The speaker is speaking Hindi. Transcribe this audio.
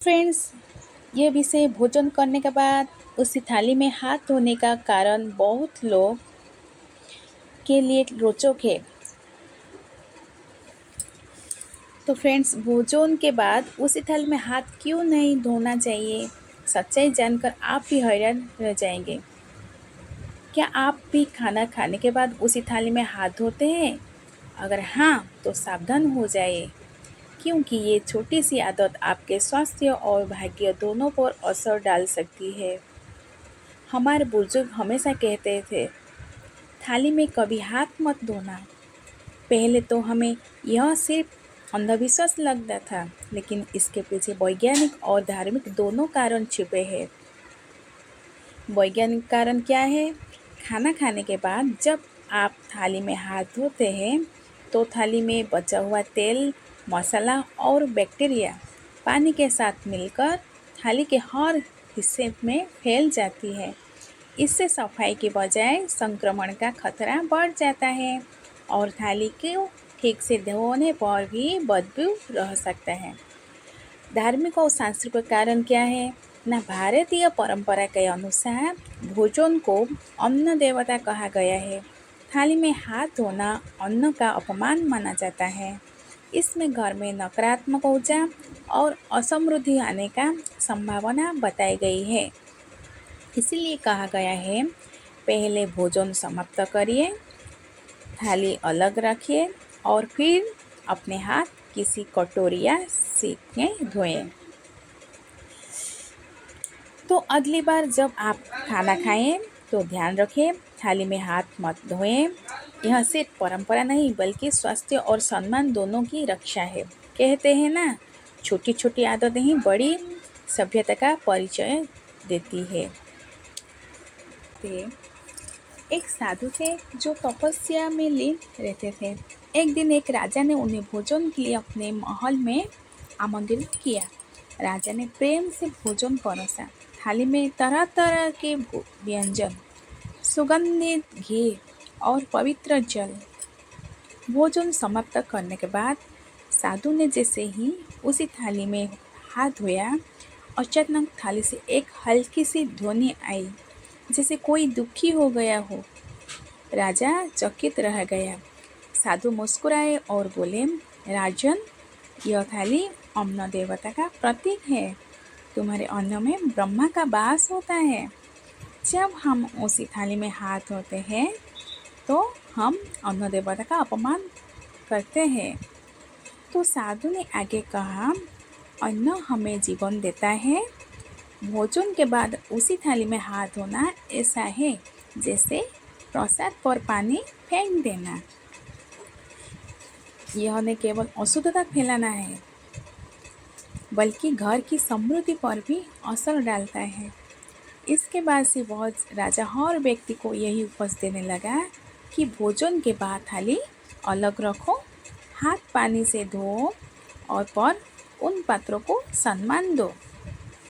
फ्रेंड्स, ये विषय भोजन करने के बाद उसी थाली में हाथ धोने का कारण बहुत लोग के लिए रोचक है। तो फ्रेंड्स, भोजन के बाद उसी थाली में हाथ क्यों नहीं धोना चाहिए, सच्चाई जानकर आप भी हैरान रह जाएंगे। क्या आप भी खाना खाने के बाद उसी थाली में हाथ धोते हैं? अगर हाँ, तो सावधान हो जाइए, क्योंकि ये छोटी सी आदत आपके स्वास्थ्य और भाग्य दोनों पर असर डाल सकती है। हमारे बुजुर्ग हमेशा कहते थे, थाली में कभी हाथ मत धोना। पहले तो हमें यह सिर्फ अंधविश्वास लगता था, लेकिन इसके पीछे वैज्ञानिक और धार्मिक दोनों कारण छिपे हैं। वैज्ञानिक कारण क्या है? खाना खाने के बाद जब आप थाली में हाथ धोते हैं, तो थाली में बचा हुआ तेल, मसाला और बैक्टीरिया पानी के साथ मिलकर थाली के हर हिस्से में फैल जाती है। इससे सफाई के बजाय संक्रमण का खतरा बढ़ जाता है और थाली को ठीक से धोने पर भी बदबू रह सकता है। धार्मिक और सांस्कृतिक कारण क्या है? ना भारतीय परंपरा के अनुसार भोजन को अन्न देवता कहा गया है। थाली में हाथ धोना अन्न का अपमान माना जाता है। इसमें घर में नकारात्मक ऊर्जा और असमृद्धि आने का संभावना बताई गई है। इसीलिए कहा गया है, पहले भोजन समाप्त करिए, थाली अलग रखिए और फिर अपने हाथ किसी कटोरी या सिंक में धोएं। तो अगली बार जब आप खाना खाएं तो ध्यान रखें, थाली में हाथ मत धोएं। यह सिर्फ परंपरा नहीं, बल्कि स्वास्थ्य और सम्मान दोनों की रक्षा है। कहते हैं ना, छोटी छोटी आदतें ही बड़ी सभ्यता का परिचय देती है। एक साधु थे जो तपस्या में लीन रहते थे। एक दिन एक राजा ने उन्हें भोजन के लिए अपने महल में आमंत्रित किया। राजा ने प्रेम से भोजन परोसा। थाली में तरह तरह के व्यंजन, सुगंधित घी और पवित्र जल। भोजन समाप्त करने के बाद साधु ने जैसे ही उसी थाली में हाथ धोया, अचानक थाली से एक हल्की सी ध्वनि आई, जैसे कोई दुखी हो गया हो। राजा चकित रह गया। साधु मुस्कुराए और बोले, राजन, यह थाली अन्न देवता का प्रतीक है। तुम्हारे अन्न में ब्रह्मा का वास होता है। जब हम उसी थाली में हाथ धोते हैं, तो हम अन्न देवता का अपमान करते हैं। तो साधु ने आगे कहा, अन्न हमें जीवन देता है। भोजन के बाद उसी थाली में हाथ धोना ऐसा है जैसे प्रसाद पर पानी फेंक देना। यह न केवल अशुद्धता फैलाना है, बल्कि घर की समृद्धि पर भी असर डालता है। इसके बाद से वह राजा हर व्यक्ति को यही उपदेश देने लगा कि भोजन के बाद थाली अलग रखो, हाथ पानी से धो और पर उन पात्रों को सम्मान दो